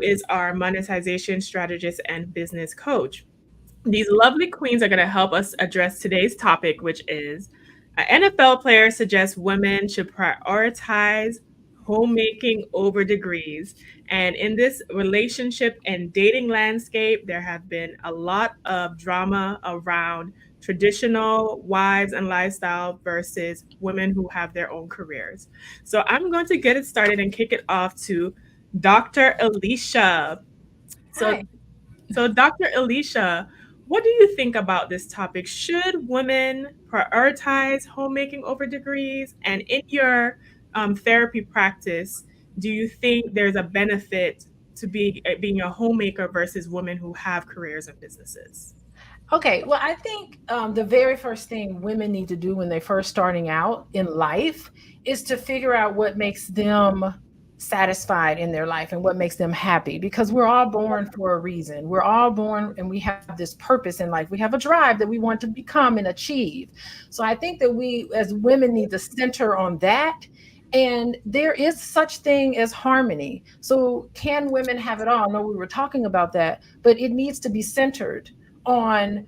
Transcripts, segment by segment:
is our monetization strategist and business coach. These lovely queens are going to help us address today's topic, which is NFL players suggest women should prioritize homemaking over degrees. And in this relationship and dating landscape, there have been a lot of drama around traditional wives and lifestyle versus women who have their own careers. So I'm going to get it started and kick it off to Dr. Alicia. So Hi. so, Dr. Alicia, what do you think about this topic? Should women prioritize homemaking over degrees? And in your therapy practice, do you think there's a benefit to being a homemaker versus women who have careers and businesses? Okay, well, I think the very first thing women need to do when they're first starting out in life is to figure out what makes them satisfied in their life and what makes them happy, because we're all born for a reason. We're all born and we have this purpose in life. We have a drive that we want to become and achieve. So I think that we as women need to center on that. And there is such thing as harmony. So can women have it all? No, we were talking about that, but it needs to be centered on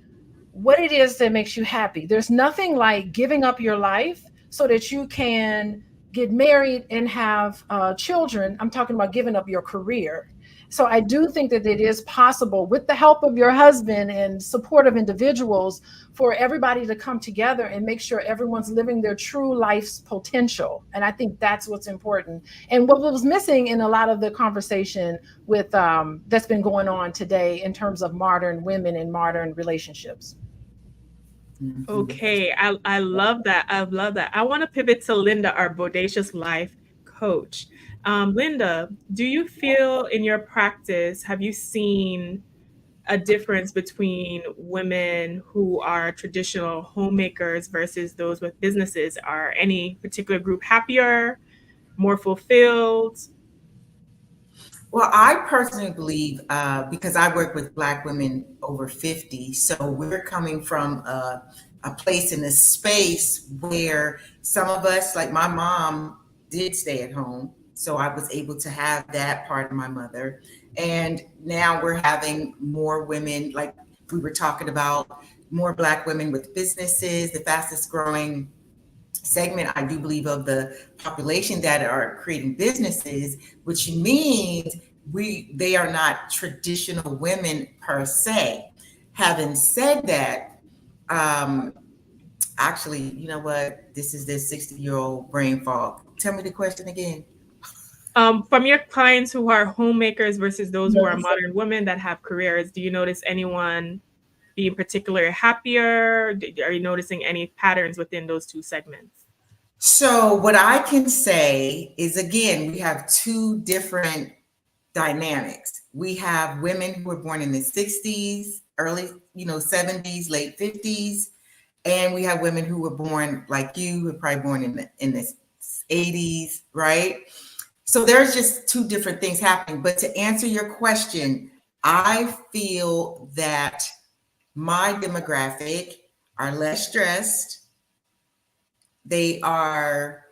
what it is that makes you happy. There's nothing like giving up your life so that you can get married and have children. I'm talking about giving up your career. So I do think that it is possible, with the help of your husband and supportive individuals, for everybody to come together and make sure everyone's living their true life's potential. And I think that's what's important. And what was missing in a lot of the conversation with that's been going on today in terms of modern women and modern relationships. Mhm. Okay, I love that. I love that. I want to pivot to Linda, our Bodacious Life coach. Linda, do you feel in your practice, have you seen a difference between women who are traditional homemakers versus those with businesses? Are any particular group happier, more fulfilled? Well, I personally believe because I work with Black women over 50, so we're coming from a place in a space where some of us, like my mom, did stay at home. So I was able to have that part of my mother. And now we're having more women, like we were talking about, more Black women with businesses, the fastest growing segment, I do believe, of the population that are creating businesses, which means they are not traditional women per se. Having said that, um, actually, you know what? This is this 60-year-old brain fog. Tell me the question again. From your clients who are homemakers versus those who are Yes. modern women that have careers, do you notice anyone being particularly happier? Are you noticing any patterns within those two segments? So, what I can say is again, we have two different dynamics. We have women who were born in the 60s, early, 70s, late 50s, and we have women who were born like you, who were probably born in the 80s, right? So there's just two different things happening. But to answer your question, I feel that my demographic are less stressed. They are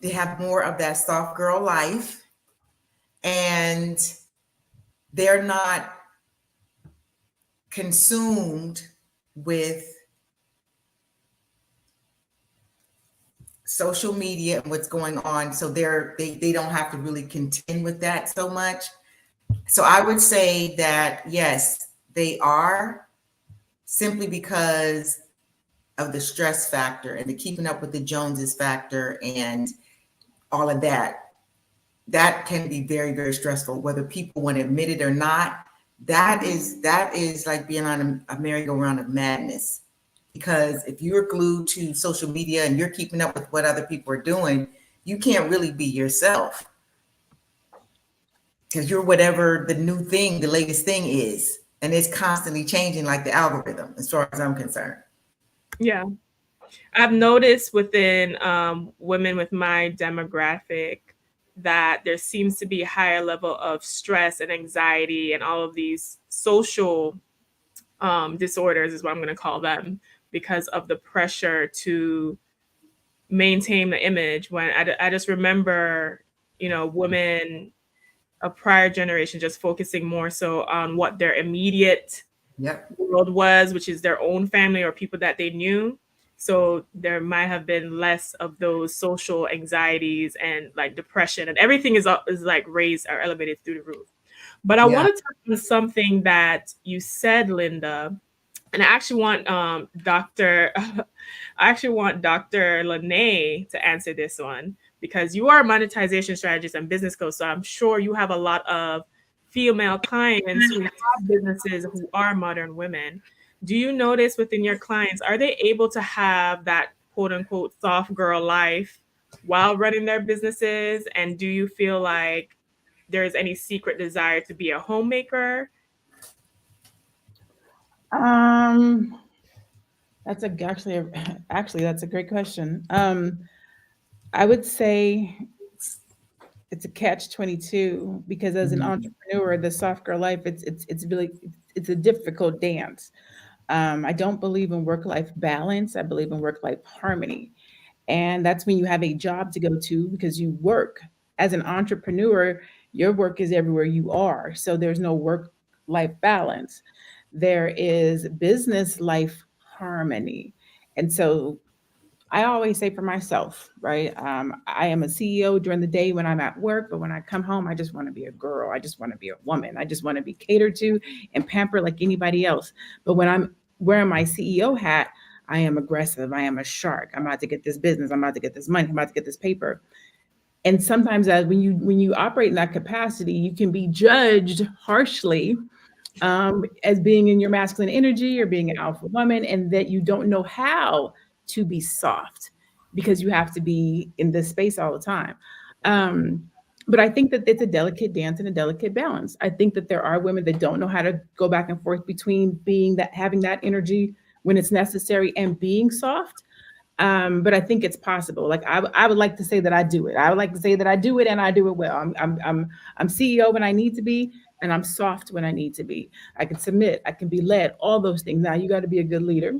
they have more of that soft girl life, and they're not consumed with social media and what's going on. So they don't have to really contend with that so much. So I would say that yes, they are, simply because of the stress factor and the keeping up with the Joneses factor and all of that. That can be very, very stressful, whether people want to admit it or not. That is like being on a merry-go-round of madness. Because if you're glued to social media and you're keeping up with what other people are doing, you can't really be yourself because you're whatever the new thing, the latest thing is. And it's constantly changing, like the algorithm, as far as I'm concerned. Yeah. I've noticed within women with my demographic that there seems to be a higher level of stress and anxiety and all of these social disorders, is what I'm going to call them, because of the pressure to maintain the image. When I just remember, women a prior generation, just focusing more so on what their immediate Yep. world was, which is their own family or people that they knew. So there might have been less of those social anxieties and like depression, and everything is like raised or elevated through the roof. But I Yeah. want to touch on something that you said, Linda, and I actually want Dr. I actually want Dr. Lene to answer this one because you are a monetization strategist and business coach. So I'm sure you have a lot of female clients who have businesses who are modern women. Do you notice within your clients, are they able to have that quote unquote soft girl life while running their businesses? And do you feel like there's any secret desire to be a homemaker? Um, actually that's a great question. I would say it's a catch 22 because as an Mhm. entrepreneur, the soft girl life, it's really it's a difficult dance. I don't believe in work life balance. I believe in work life harmony. And that's when you have a job to go to because you work. As an entrepreneur, your work is everywhere you are. So there's no work life balance. There is business life harmony. And so I always say for myself, right? I am a CEO during the day when I'm at work, but when I come home, I just want to be a girl. I just want to be a woman. I just want to be catered to and pampered like anybody else. But when I'm wearing my CEO hat, I am aggressive. I am a shark. I'm about to get this business. I'm about to get this money. I'm about to get this paper. And sometimes when you operate in that capacity, you can be judged harshly as being in your masculine energy or being an alpha woman, and that you don't know how to be soft because you have to be in this space all the time. Um, but I think that it's a delicate dance and a delicate balance. I think that there are women that don't know how to go back and forth between being that having that energy when it's necessary and being soft. But I think it's possible. Like I would like to say that I do it. I would like to say that I do it and I do it well. I'm CEO when I need to be, and I'm soft when I need to be. I can submit. I can be led. All those things. Now you got to be a good leader,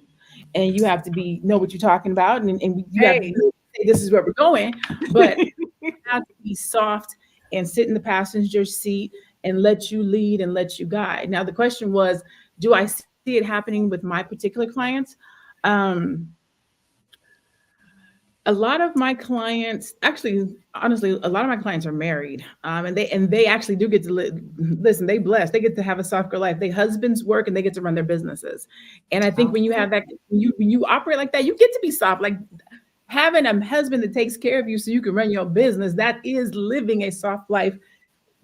and you have to be know what you're talking about, and you have to Hey. say this is where we're going. But you have to be soft and sit in the passenger seat and let you lead and let you guide. Now the question was, do I see it happening with my particular clients? Um, a lot of my clients, actually, honestly, a lot of my clients are married, and they actually do get to listen. They blessed. They get to have a soft girl life. They husbands work and they get to run their businesses. And I think when you have that, when you operate like that, you get to be soft. Like having a husband that takes care of you so you can run your business. That is living a soft life,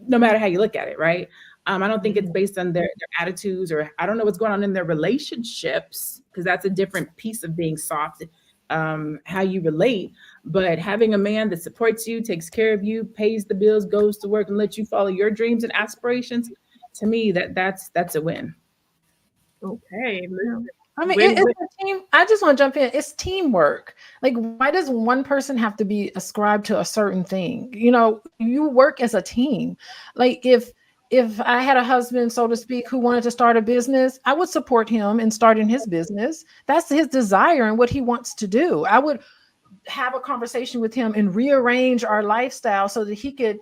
no matter how you look at it, right? I don't think it's based on their attitudes, or I don't know what's going on in their relationships, because that's a different piece of being soft, how you relate. But having a man that supports you, takes care of you, pays the bills, goes to work, and lets you follow your dreams and aspirations, to me, that's a win. Okay. I mean, Win, it's win. a team. I just want to jump in. It's teamwork. Like, why does one person have to be ascribed to a certain thing? You know, you work as a team. Like, if I had a husband, so to speak, who wanted to start a business, I would support him in starting his business. That's his desire and what he wants to do. I would have a conversation with him and rearrange our lifestyle so that he could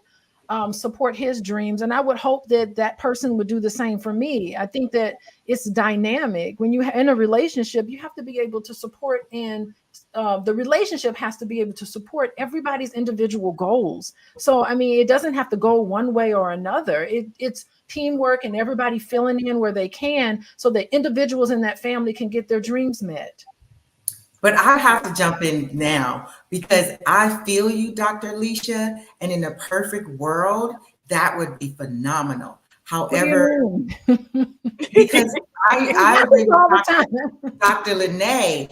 support his dreams. And I would hope that that person would do the same for me. I think that it's dynamic. When you're in a relationship, you have to be able to support, and the relationship has to be able to support everybody's individual goals. So, I mean, it doesn't have to go one way or another. It's teamwork and everybody filling in where they can so that individuals in that family can get their dreams met. But I have to jump in now because I feel you, Dr. Alicia, and in a perfect world, that would be phenomenal. What do However, you mean? because It I agree happens with all the time. Dr. Lene,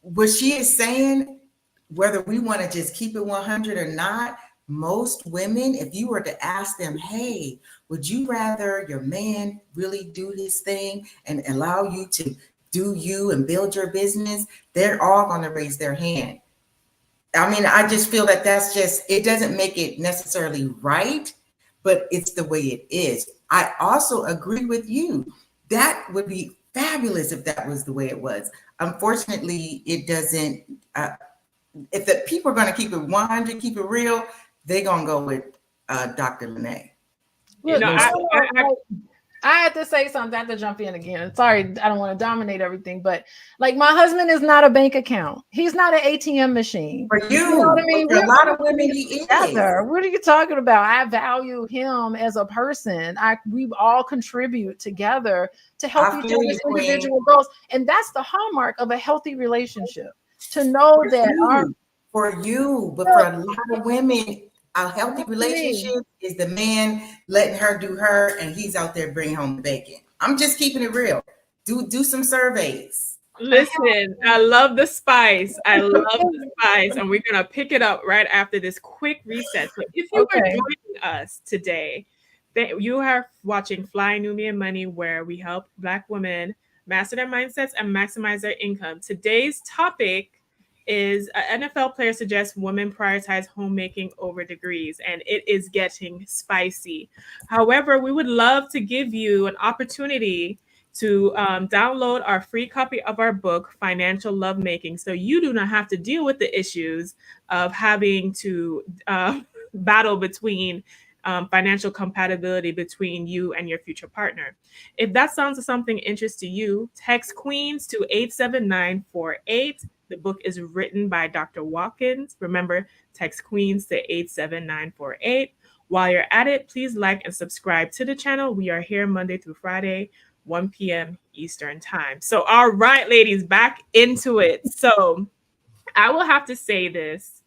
what she is saying, whether we want to just keep it 100 or not, most women, if you were to ask them, hey, would you rather your man really do his thing and allow you to do you and build your business? They're all going to raise their hand. I mean, I just feel that that's just, it doesn't make it necessarily right, but it's the way it is. I also agree with you. That would be fabulous if that was the way it was. Unfortunately, it doesn't. If the people are going to keep it 100, keep it real, they're going to go with Dr. Lene. You Look, know, No I I, sweat. don't I, know. I Like, I had to say something. I have to jump in again. Sorry, I don't want to dominate everything, but like my husband is not a bank account. He's not an ATM machine. For You know what I you, but mean? for a We're lot of going women, he is. together. What are you talking about? I value him as a person. We all contribute together to help I each feel you, other's Queen. individual goals, and that's the hallmark of a healthy relationship. To know For that our you, for you, but for look, a lot of women, a healthy not for me. relationship is the man letting her do her, and he's out there bringing home the bacon. I'm just keeping it real. Do some surveys. listen. I love the spice. I love the spice, and we're gonna pick it up right after this quick reset. So, if you are Okay. joining us today, that you are watching Fly Nubian Money, where we help Black women master their mindsets and maximize their income. Today's topic is an NFL player suggests women prioritize homemaking over degrees, and it is getting spicy. However, we would love to give you an opportunity to download our free copy of our book, Financial Lovemaking, so you do not have to deal with the issues of having to battle between financial compatibility between you and your future partner. If that sounds of something interest to you, text Queens to 87948. The book is written by Dr. Watkins. Remember, text Queens to 87948. While you're at it, please like and subscribe to the channel. We are here Monday through Friday, 1 p.m. Eastern Time. So, all right, ladies, back into it. So, I will have to say this.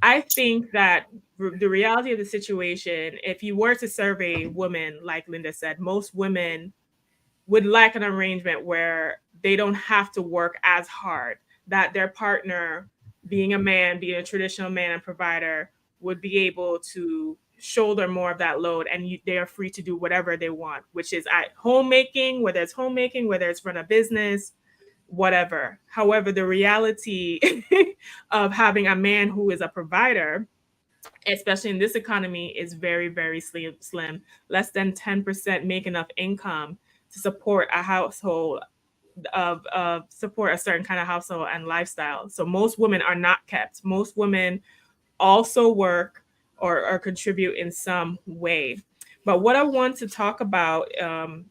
I think that the reality of the situation, if you were to survey women, like Linda said, most women would like an arrangement where they don't have to work as hard, that their partner, being a man, being a traditional man and provider, would be able to shoulder more of that load, and they are free to do whatever they want, which is at homemaking, whether it's run a business, whatever. However, the reality of having a man who is a provider, especially in this economy, is very, very slim. Less than 10% make enough income to support a household, of support a certain kind of household and lifestyle. So most women are not kept. Most women also work or contribute in some way. But what I want to talk about,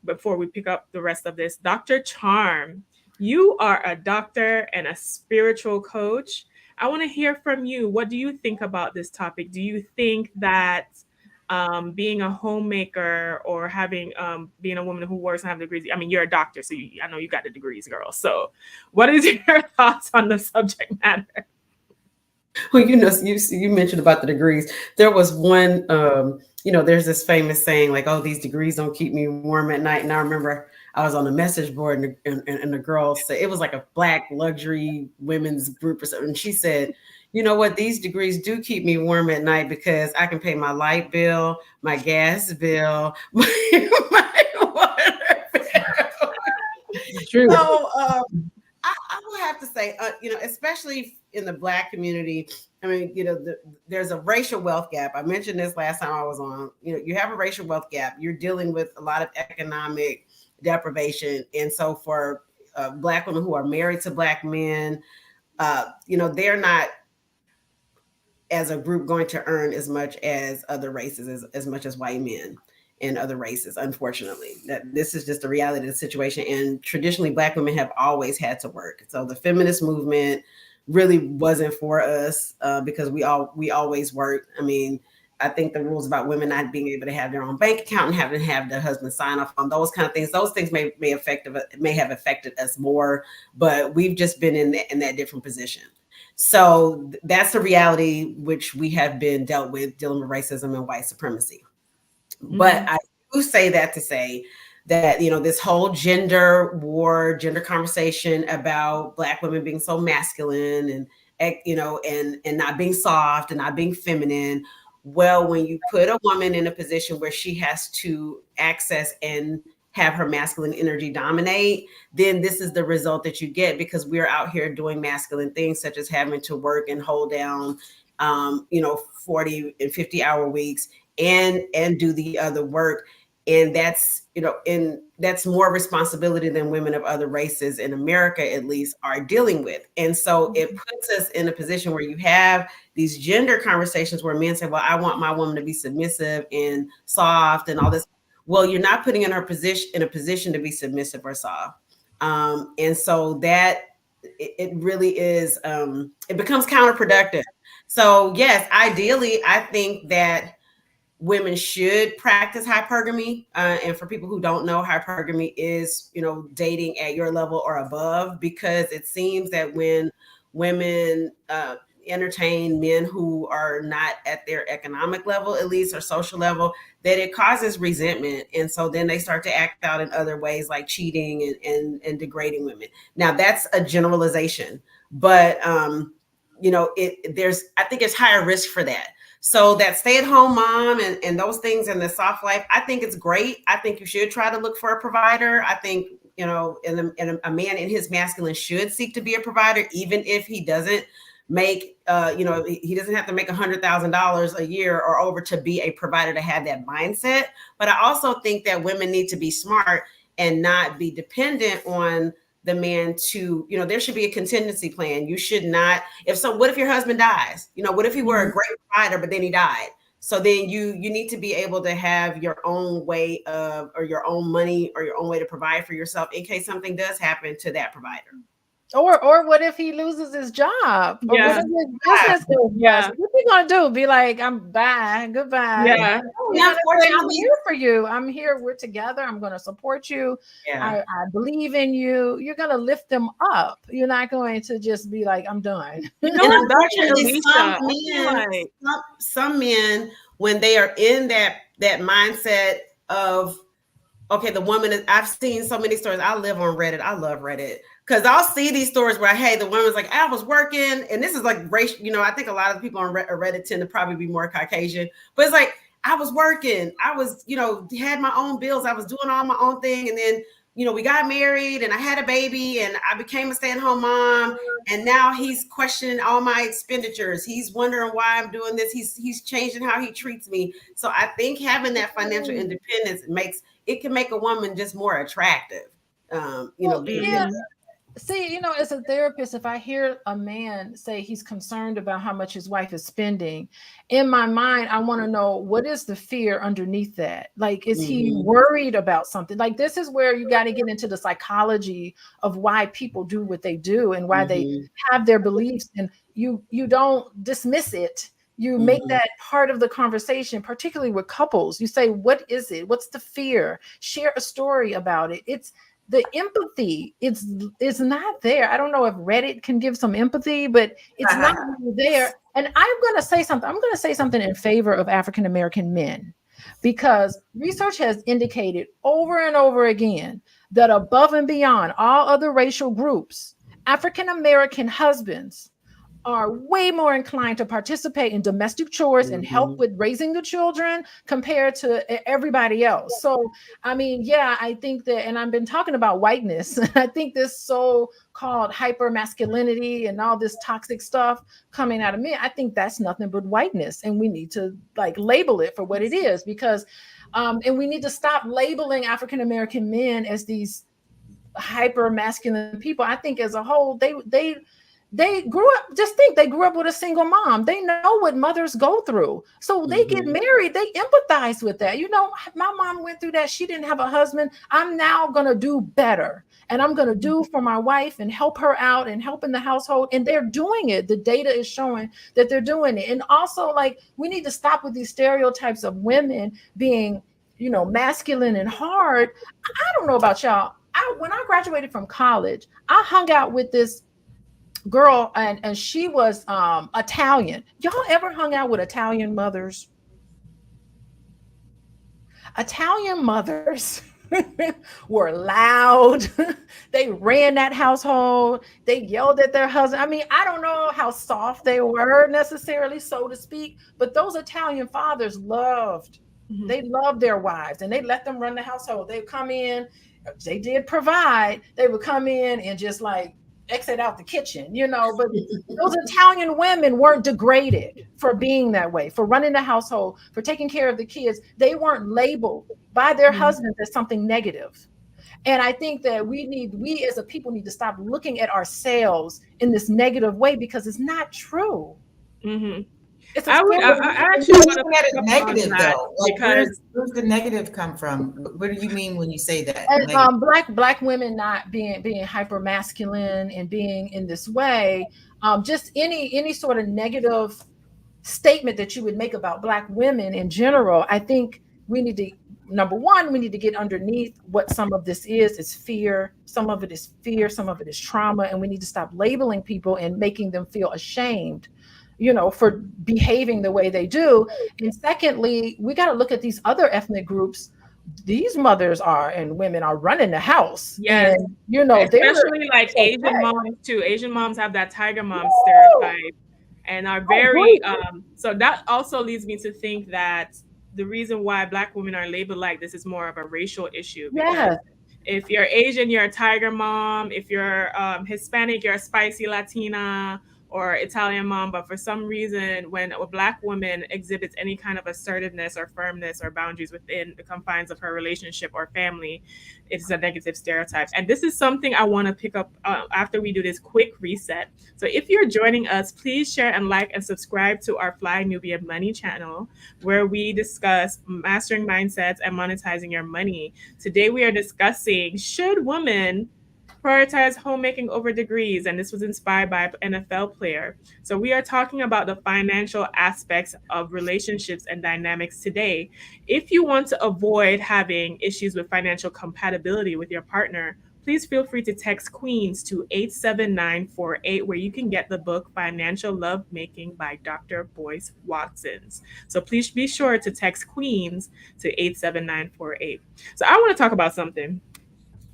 before we pick up the rest of this, Dr. Charm, you are a doctor and a spiritual coach. I want to hear from you. What do you think about this topic? Do you think that being a homemaker or having being a woman who works and have degrees? I mean, you're a doctor, so I know you got the degrees, girl. So, what is your thoughts on the subject matter? Well, you mentioned about the degrees. There was one, there's this famous saying like, "Oh, these degrees don't keep me warm at night." And I remember I was on a message board, and the girl said it was like a Black luxury women's group or something. And she said, "You know what? These degrees do keep me warm at night because I can pay my light bill, my gas bill, my water bill." True. So I will have to say, especially in the Black community, I mean, there's a racial wealth gap. I mentioned this last time I was on. You have a racial wealth gap. You're dealing with a lot of economic deprivation, and so for Black women who are married to Black men, they're not as a group going to earn as much as other races, as much as white men and other races. Unfortunately, that this is just the reality of the situation. And traditionally, Black women have always had to work. So the feminist movement really wasn't for us because we always worked. I mean, I think the rules about women not being able to have their own bank account and having to have their husband sign off on those kind of things, those things may have affected us more, but we've just been in that different position. So that's the reality which we have been dealing with racism and white supremacy. But I do say that to say that, this whole gender war, gender conversation about Black women being so masculine and not being soft and not being feminine. Well, when you put a woman in a position where she has to access and have her masculine energy dominate, then this is the result that you get, because we're out here doing masculine things such as having to work and hold down 40 and 50 hour weeks and do the other work. And that's, that's more responsibility than women of other races in America, at least, are dealing with. And so it puts us in a position where you have these gender conversations where men say, well, I want my woman to be submissive and soft and all this. Well, you're not putting in a position to be submissive or soft. And so that it really is, it becomes counterproductive. So yes, ideally, I think that women should practice hypergamy. And for people who don't know, hypergamy is, dating at your level or above, because it seems that when women entertain men who are not at their economic level, at least, or social level, that it causes resentment. And so then they start to act out in other ways, like cheating and degrading women. Now that's a generalization, but I think it's higher risk for that. So that stay-at-home mom and those things in the soft life, I think it's great. I think you should try to look for a provider. I think, and a man in his masculine should seek to be a provider, even if he doesn't make, he doesn't have to make $100,000 a year or over to be a provider, to have that mindset. But I also think that women need to be smart and not be dependent on the man to, there should be a contingency plan. You should not, what if your husband dies? What if he were a great provider, but then he died? So then you need to be able to have your own way of, or your own money, or your own way to provide for yourself in case something does happen to that provider. Or what if he loses his job? Or Yeah. what if his business goes bust? What are you gonna do? Be like, goodbye. Yeah. I'm here for you. I'm here. We're together. I'm gonna support you. Yeah. I believe in you. You're gonna lift them up. You're not going to just be like, I'm done. And unfortunately, some men, when they are in that mindset of, okay, the woman is, I've seen so many stories. I live on Reddit. I love Reddit, because I'll see these stories where, hey, the woman's like, I was working, and this is like race. I think a lot of the people on Reddit tend to probably be more Caucasian, but it's like, I was working, I was, had my own bills, I was doing all my own thing, and then, we got married, and I had a baby, and I became a stay-at-home mom, and now he's questioning all my expenditures. He's wondering why I'm doing this. He's changing how he treats me. So I think having that financial independence can make a woman just more attractive. See, as a therapist, if I hear a man say he's concerned about how much his wife is spending, in my mind, I want to know, what is the fear underneath that? Like, is he worried about something? Like, this is where you got to get into the psychology of why people do what they do and why they have their beliefs. And you don't dismiss it. You make that part of the conversation, particularly with couples. You say, what is it? What's the fear? Share a story about it. It's the empathy. It's not there. I don't know if Reddit can give some empathy, but it's not really there. And I'm going to say something. I'm going to say something in favor of African-American men, because research has indicated over and over again that above and beyond all other racial groups, African-American husbands are way more inclined to participate in domestic chores and help with raising the children compared to everybody else. So, I mean, I think that, and I've been talking about whiteness. I think this so-called hyper masculinity and all this toxic stuff coming out of men, I think that's nothing but whiteness. And we need to label it for what it is, because, and we need to stop labeling African-American men as these hyper masculine people. I think as a whole, they grew up, they grew up with a single mom. They know what mothers go through. So they get married, they empathize with that. My mom went through that. She didn't have a husband. I'm now going to do better. And I'm going to do for my wife and help her out and help in the household. And they're doing it. The data is showing that they're doing it. And also, we need to stop with these stereotypes of women being, masculine and hard. I don't know about y'all. When I graduated from college, I hung out with this girl, and she was Italian. Y'all ever hung out with Italian mothers? Italian mothers were loud. They ran that household. They yelled at their husband. I mean, I don't know how soft they were necessarily, so to speak, but those Italian fathers they loved their wives, and they let them run the household. They come in, they did provide. They would come in and just exit out the kitchen, but those Italian women weren't degraded for being that way, for running the household, for taking care of the kids. They weren't labeled by their husbands as something negative. And I think that we as a people need to stop looking at ourselves in this negative way, because it's not true. Mm-hmm. It's I actually want to at it negative though. Like, because where's the negative come from? What do you mean when you say that? Black women not being hyper masculine and being in this way, just any sort of negative statement that you would make about Black women in general. I think we need to, number one, we need to get underneath what some of this is. It's fear. Some of it is fear. Some of it is trauma. And we need to stop labeling people and making them feel ashamed, for behaving the way they do. And secondly, we got to look at these other ethnic groups. These mothers and women are running the house. Yes. And, especially like Asian moms too. Asian moms have that tiger mom stereotype and are very, so that also leads me to think that the reason why Black women are labeled like this is more of a racial issue. Yes. If you're Asian, you're a tiger mom. If you're Hispanic, you're a spicy Latina or Italian mom. But for some reason, when a Black woman exhibits any kind of assertiveness or firmness or boundaries within the confines of her relationship or family, it's a negative stereotype. And this is something I want to pick up after we do this quick reset. So if you're joining us, please share and like and subscribe to our Fly Nubian Money channel, where we discuss mastering mindsets and monetizing your money. Today we are discussing, should women prioritize homemaking over degrees? And this was inspired by an NFL player. So we are talking about the financial aspects of relationships and dynamics today. If you want to avoid having issues with financial compatibility with your partner, please feel free to text Queens to 87948, where you can get the book Financial Lovemaking by Dr. Boyce Watsons. So please be sure to text Queens to 87948. So I want to talk about something.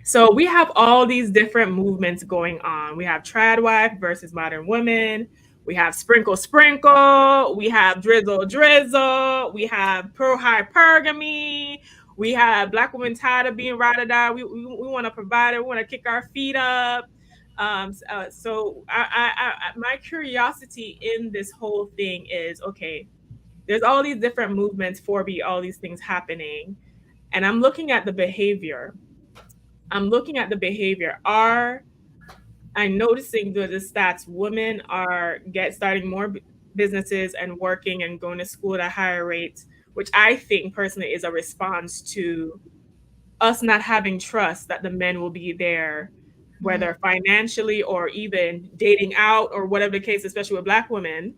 So we have all these different movements going on. We have trad wife versus modern women. We have sprinkle sprinkle. We have drizzle drizzle. We have pro hypergamy. We have Black women tired of being ride or die. We want to provide it. We want to kick our feet up. So my curiosity in this whole thing is, okay, there's all these different movements for all these things happening, and I'm looking at the behavior. I'm noticing through the stats, women are starting more businesses and working and going to school at a higher rate, which I think personally is a response to us not having trust that the men will be there, whether financially or even dating out or whatever the case, especially with Black women,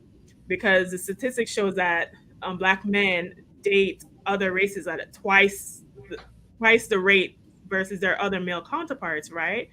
because the statistics shows that Black men date other races at twice the rate versus their other male counterparts, right?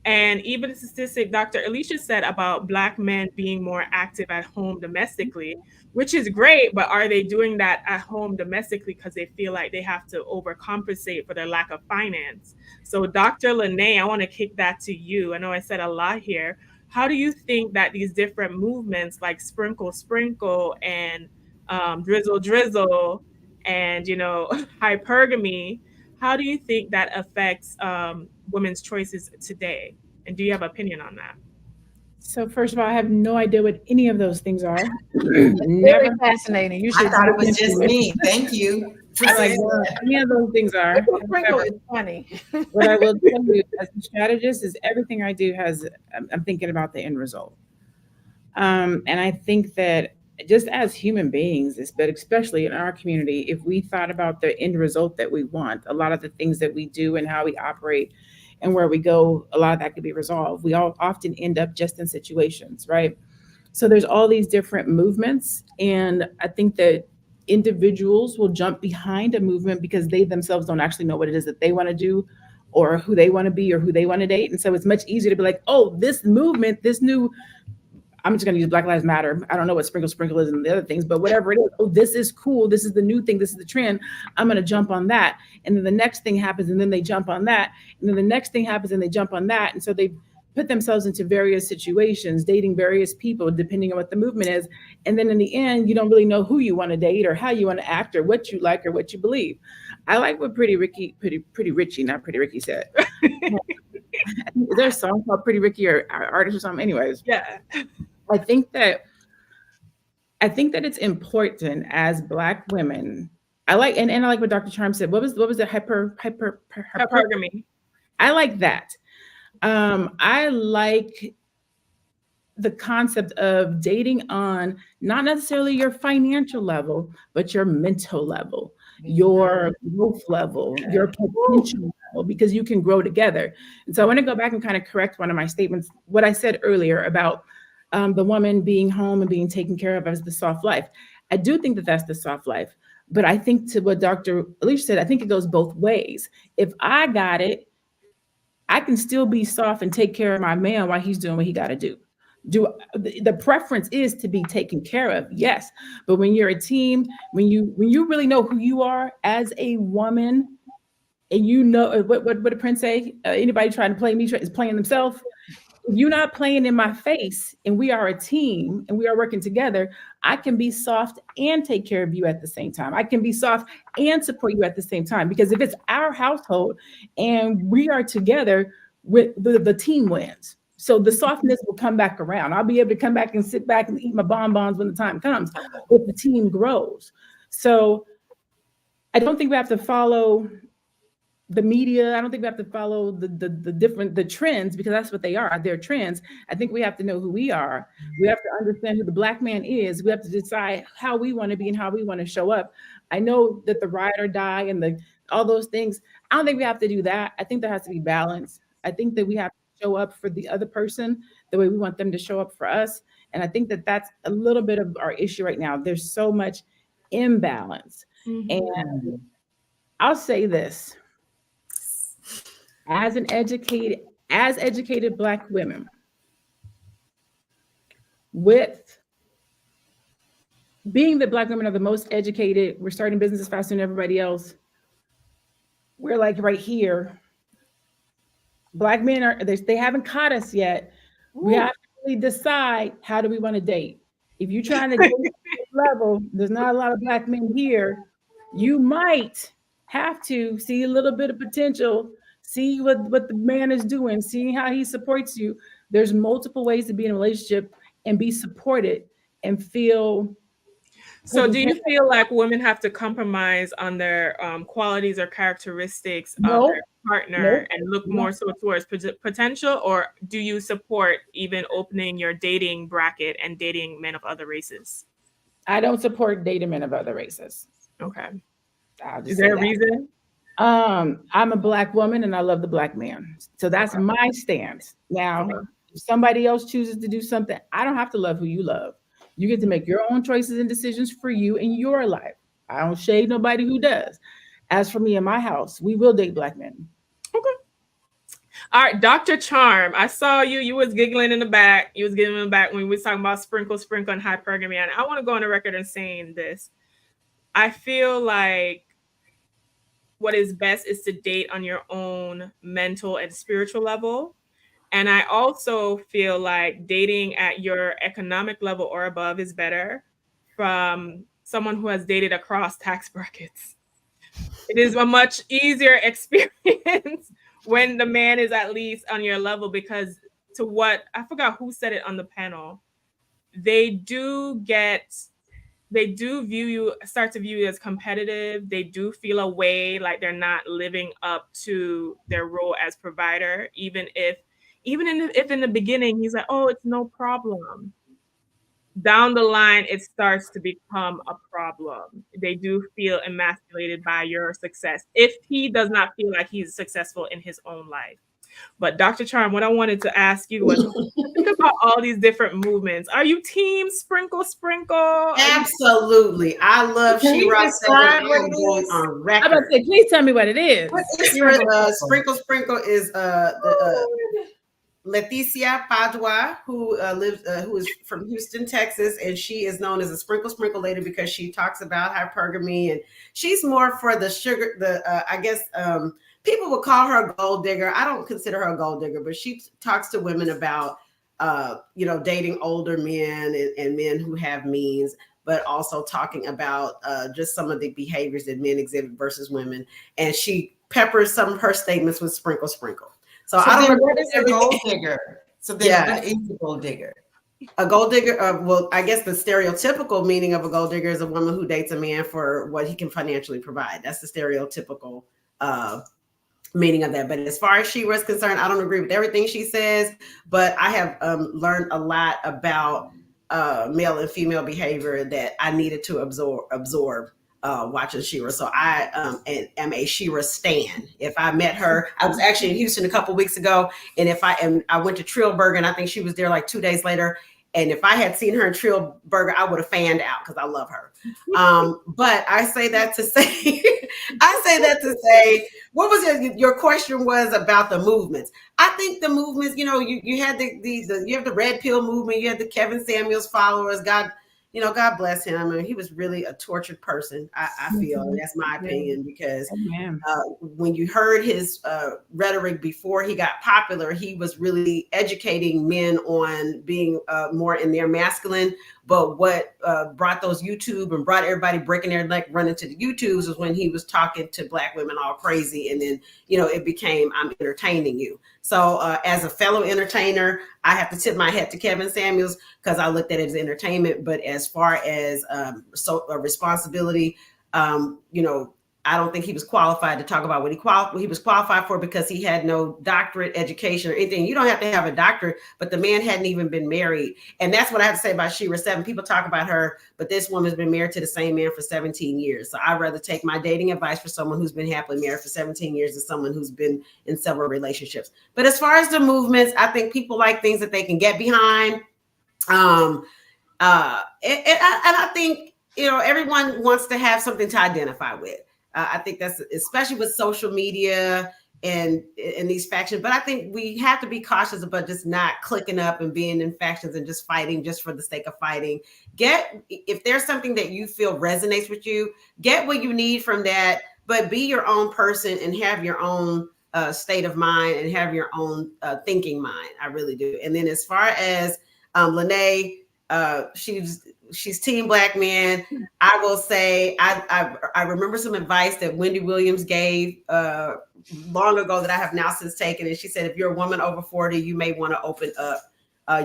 And even the statistic Dr. Alicia said about Black men being more active at home domestically, which is great, but are they doing that at home domestically because they feel like they have to overcompensate for their lack of finance? So Dr. Lene, I want to kick that to you. I know I said a lot here. How do you think that these different movements like sprinkle sprinkle and drizzle drizzle and hypergamy, how do you think that affects women's choices today? And do you have an opinion on that? So first of all, I have no idea what any of those things are. Very fascinating. You should. I thought it was just me. Thank you. Like, any of those things are. Sprinkle is funny. What I will tell you as a strategist is everything I do I'm thinking about the end result. And I think that just as human beings, but especially in our community, if we thought about the end result that we want, a lot of the things that we do and how we operate and where we go, a lot of that could be resolved. We all often end up just in situations, right? So there's all these different movements. And I think that individuals will jump behind a movement because they themselves don't actually know what it is that they want to do or who they want to be or who they want to date. And so it's much easier to be like, oh, this movement, this new, I'm just going to use Black Lives Matter. I don't know what sprinkle sprinkle is and the other things, but whatever it is, oh, this is cool. This is the new thing. This is the trend. I'm going to jump on that. And then the next thing happens and then they jump on that. And then the next thing happens and they jump on that. And so they put themselves into various situations, dating various people, depending on what the movement is. And then in the end, you don't really know who you want to date or how you want to act or what you like or what you believe. I like what Pretty Ricky said. Is there a song called Pretty Ricky or artist or something? Anyways, Yeah. I think that it's important as Black women. I like and I like what Dr. Charm said. What was the Hypergamy. I like that. I like the concept of dating on not necessarily your financial level, but your mental level, your growth level, your potential level, because you can grow together. And so I want to go back and kind of correct one of my statements, what I said earlier about the woman being home and being taken care of as the soft life. I do think that that's the soft life. But I think to what Dr. Alicia said, I think it goes both ways. If I got it, I can still be soft and take care of my man while he's doing what he got to do. The preference is to be taken care of, yes. But when you're a team, when you really know who you are as a woman, and you know what did Prince say? Anybody trying to play me is playing themselves. If you're not playing in my face, and we are a team and we are working together, I can be soft and take care of you at the same time. I can be soft and support you at the same time. Because if it's our household and we are together, with the team wins. So the softness will come back around. I'll be able to come back and sit back and eat my bonbons when the time comes, if the team grows. So I don't think we have to follow the media. I don't think we have to follow the trends, because that's what they are. They're trends. I think we have to know who we are. We have to understand who the Black man is. We have to decide how we want to be and how we want to show up. I know that the ride or die and all those things, I don't think we have to do that. I think there has to be balance. I think that we have to show up for the other person the way we want them to show up for us. And I think that that's a little bit of our issue right now. There's so much imbalance. And I'll say this. As educated Black women, with being that Black women are the most educated, we're starting businesses faster than everybody else. We're like right here. Black men they haven't caught us yet. Ooh. We have to really decide, how do we want to date? If you're trying to date at this level, there's not a lot of Black men here. You might have to see a little bit of potential, see what the man is doing, see how he supports you. There's multiple ways to be in a relationship and be supported and feel. So do you feel like women have to compromise on their qualities or characteristics of their partner and look more so towards potential, or do you support even opening your dating bracket and dating men of other races? I don't support dating men of other races. Okay. Is there a reason? I'm a Black woman and I love the Black man. So that's my stance. Now, if somebody else chooses to do something, I don't have to love who you love. You get to make your own choices and decisions for you in your life. I don't shade nobody who does. As for me and my house, we will date Black men. Okay. All right, Dr. Charm, I saw you. You was giggling in the back. You was giggling in the back when we was talking about sprinkle, and hypergamy. And I want to go on the record and saying this. I feel like what is best is to date on your own mental and spiritual level. And I also feel like dating at your economic level or above is better from someone who has dated across tax brackets. It is a much easier experience when the man is at least on your level, because I forgot who said it on the panel, they do start to view you as competitive. They do feel a way like they're not living up to their role as provider, even if in the beginning he's like, oh, it's no problem. Down the line, it starts to become a problem. They do feel emasculated by your success if he does not feel like he's successful in his own life. But Dr. Charm, what I wanted to ask you was, think about all these different movements. Are you team sprinkle? Absolutely. I love She-Rock. On record. I'm about to say, please tell me what it is. Sprinkle is Leticia Padua, who is from Houston, Texas, and she is known as a sprinkle lady because she talks about hypergamy, and she's more for the sugar. People would call her a gold digger. I don't consider her a gold digger, but she talks to women about dating older men and men who have means, but also talking about just some of the behaviors that men exhibit versus women, and she peppers some of her statements with sprinkle. So So I don't then agree what with is a everything. gold digger? So then Yeah, what is a gold digger? a gold digger. Well, I guess the stereotypical meaning of a gold digger is a woman who dates a man for what he can financially provide. That's the stereotypical uh, meaning of that. But as far as she was concerned, I don't agree with everything she says, but I have learned a lot about male and female behavior that I needed to absorb watching Shira. So I am a Shira stan. If I met her, I was actually in Houston a couple weeks ago, and I went to Trillburger, and I think she was there like 2 days later. And if I had seen her in Trillburger, I would have fanned out because I love her. But I say that to say, I say that to say, what was your question was about the movements? I think the movements, you had you have the red pill movement, you had the Kevin Samuels followers. God bless him. I mean, he was really a tortured person. I feel, and that's my opinion, because Amen. when you heard his rhetoric before he got popular, he was really educating men on being more in their masculine. But what brought those YouTube and brought everybody breaking their neck running to the YouTubes was when he was talking to Black women all crazy. And then, it became, I'm entertaining you. So as a fellow entertainer, I have to tip my hat to Kevin Samuels because I looked at it as entertainment. But as far as responsibility, I don't think he was qualified to talk about what he was qualified for, because he had no doctorate education or anything. You don't have to have a doctorate, but the man hadn't even been married. And that's what I have to say about Shira 7. People talk about her, but this woman's been married to the same man for 17 years. So I'd rather take my dating advice for someone who's been happily married for 17 years than someone who's been in several relationships. But as far as the movements, I think people like things that they can get behind. And I think, everyone wants to have something to identify with. I think that's especially with social media and these factions. But I think we have to be cautious about just not clicking up and being in factions and just fighting just for the sake of fighting. If there's something that you feel resonates with you, get what you need from that, but be your own person and have your own state of mind and have your own thinking mind. I really do. And then as far as Lene, she's team Black men. I will say I remember some advice that Wendy Williams gave long ago that I have now since taken. And she said, if you're a woman over 40, you may want to open up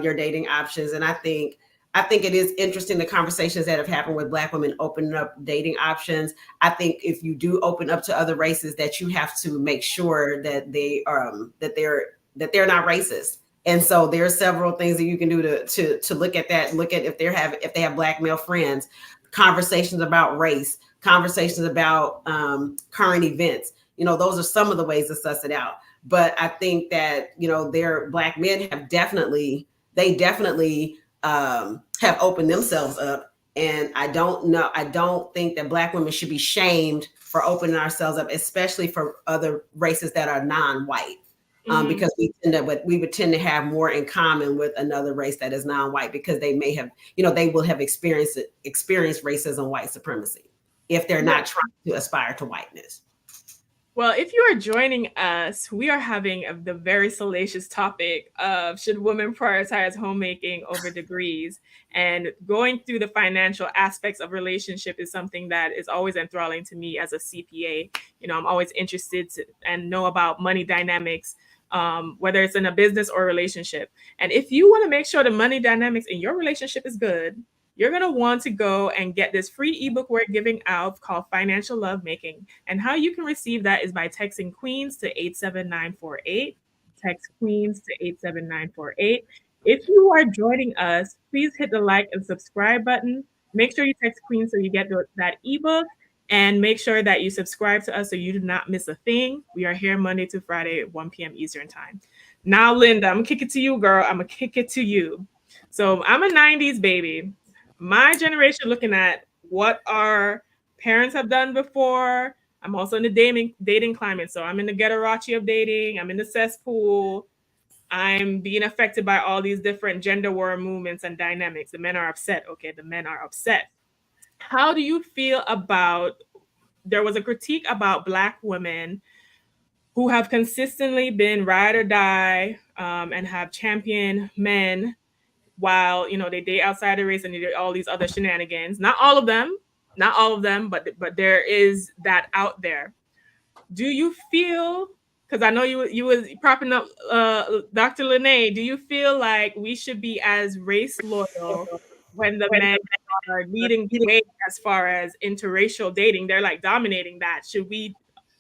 your dating options. And I think it is interesting, the conversations that have happened with Black women opening up dating options. I think if you do open up to other races, that you have to make sure that they're not racist. And so there are several things that you can do to look at that. Look at if they have Black male friends, conversations about race, conversations about current events. Those are some of the ways to suss it out. But I think that their Black men have definitely have opened themselves up. And I don't think that Black women should be shamed for opening ourselves up, especially for other races that are non-white. Because we would tend to have more in common with another race that is non-white, because they may have, they will have experienced racism, white supremacy, if they're not trying to aspire to whiteness. Well, if you are joining us, we are having the very salacious topic of should women prioritize homemaking over degrees? And going through the financial aspects of relationship is something that is always enthralling to me as a CPA. I'm always interested and know about money dynamics, whether it's in a business or relationship. And if you want to make sure the money dynamics in your relationship is good, you're going to want to go and get this free ebook we're giving out called Financial Lovemaking. And how you can receive that is by texting Queens to 87948. Text Queens to 87948. If you are joining us, please hit the like and subscribe button. Make sure you text Queens so you get that ebook. And make sure that you subscribe to us so you do not miss a thing. We are here Monday to Friday at 1 p.m. Eastern Time. Now, Linda, I'm going to kick it to you, girl. I'm going to kick it to you. So I'm a 90s baby. My generation looking at what our parents have done before. I'm also in the dating climate. So I'm in the ghettorachi of dating. I'm in the cesspool. I'm being affected by all these different gender war movements and dynamics. The men are upset. Okay, the men are upset. How do you feel about, there was a critique about Black women who have consistently been ride or die and have championed men while they date outside the race and they do all these other shenanigans. Not all of them, but there is that out there. Do you feel because I know you was propping up Dr. Lene. Do you feel like we should be as race loyal when the men are leading the way as far as interracial dating? They're like dominating that. Should we,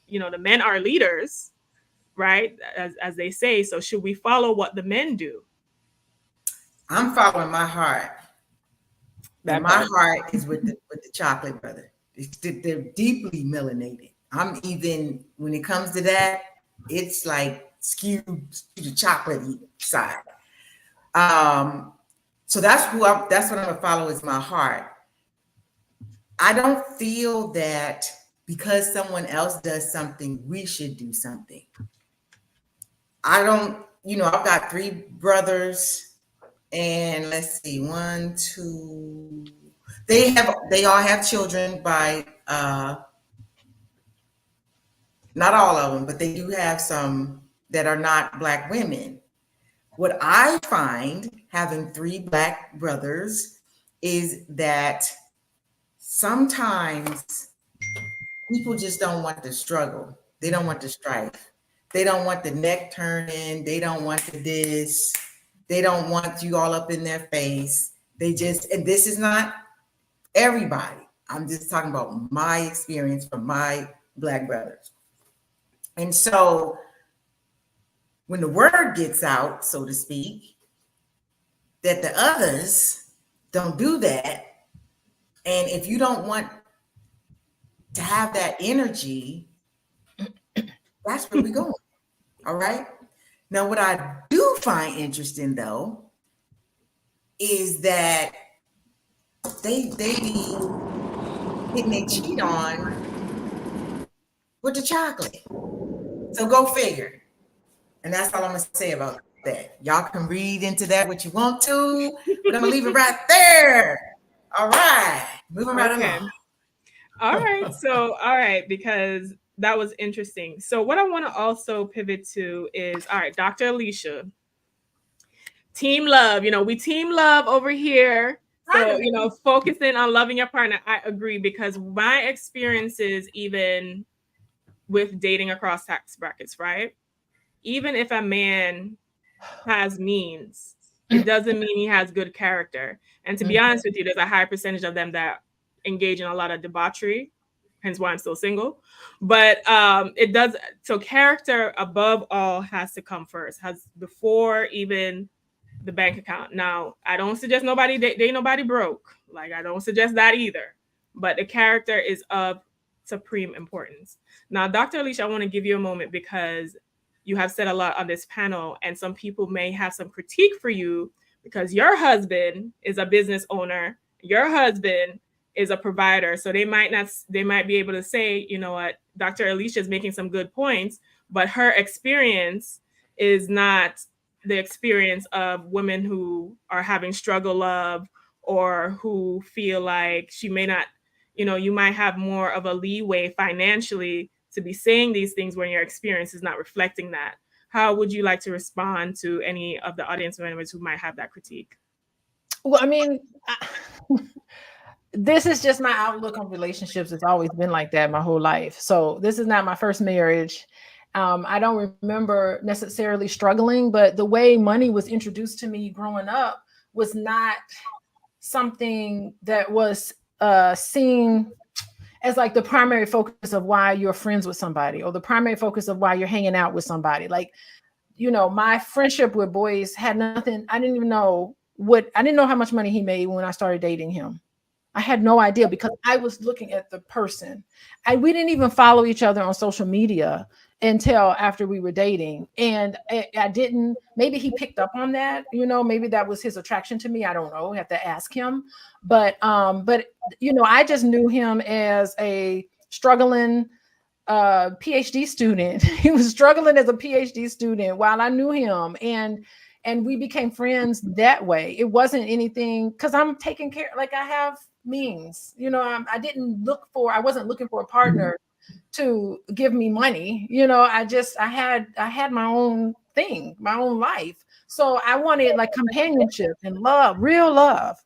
the men are leaders, right? As they say. So should we follow what the men do? I'm following my heart. That And my part. heart is with the chocolate brother. They're deeply melanated. I'm even when it comes to that, it's like skewed to the chocolate side. So that's that's what I'm gonna follow is my heart. I don't feel that because someone else does something, we should do something. I don't, I've got 3 brothers, and let's see, 1, 2. They all have children by not all of them, but they do have some that are not Black women. What I find having 3 Black brothers is that sometimes people just don't want the struggle. They don't want the strife. They don't want the neck turning. They don't want the this. They don't want you all up in their face. And this is not everybody. I'm just talking about my experience from my Black brothers. And so when the word gets out, so to speak, that the others don't do that, and if you don't want to have that energy, that's where we're going. All right. Now, what I do find interesting though is that they be getting their cheat on with the chocolate. So go figure. And that's all I'm gonna say about that. Y'all can read into that what you want to, but I'm gonna leave it right there. All right, moving right along. All right, because that was interesting. So what I want to also pivot to is, all right, Dr. Alicia, team love. We team love over here. So, focusing on loving your partner, I agree, because my experiences, even with dating across tax brackets, right? Even if a man has means, it doesn't mean he has good character. And to be honest with you, there's a high percentage of them that engage in a lot of debauchery, hence why I'm still single. But it does. So character above all has to come first, has before even the bank account. Now, I don't suggest nobody date nobody broke. Like, I don't suggest that either. But the character is of supreme importance. Now, Dr. Alicia, I want to give you a moment because you have said a lot on this panel, and some people may have some critique for you because your husband is a business owner, your husband is a provider. So they might be able to say, you know what, Dr. Alicia is making some good points, but her experience is not the experience of women who are having struggle love, or who feel like she may not, you might have more of a leeway financially to be saying these things when your experience is not reflecting that. How would you like to respond to any of the audience members who might have that critique? Well, I mean, this is just my outlook on relationships. It's always been like that my whole life. So this is not my first marriage. I don't remember necessarily struggling, but the way money was introduced to me growing up was not something that was seen as like the primary focus of why you're friends with somebody, or the primary focus of why you're hanging out with somebody. Like, my friendship with boys had nothing. I didn't know how much money he made when I started dating him. I had no idea, because I was looking at the person. We didn't even follow each other on social media until after we were dating. And I didn't, maybe he picked up on that, maybe that was his attraction to me. I don't know. I have to ask him. But I just knew him as a struggling PhD student. He was struggling as a PhD student while I knew him. And we became friends that way. It wasn't anything, because I'm taking care, like I have means, I wasn't looking for a partner to give me money. I had my own thing, my own life. So I wanted like companionship and love, real love,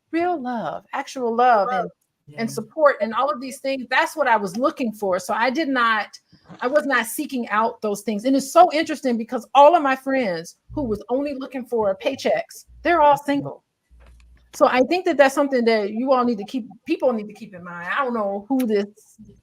actual love, and support, and all of these things. That's what I was looking for. So I did not I was not seeking out those things. And it's so interesting because all of my friends who was only looking for paychecks, they're all single. So I think that that's something that you all need to keep, people need to keep in mind. I don't know who this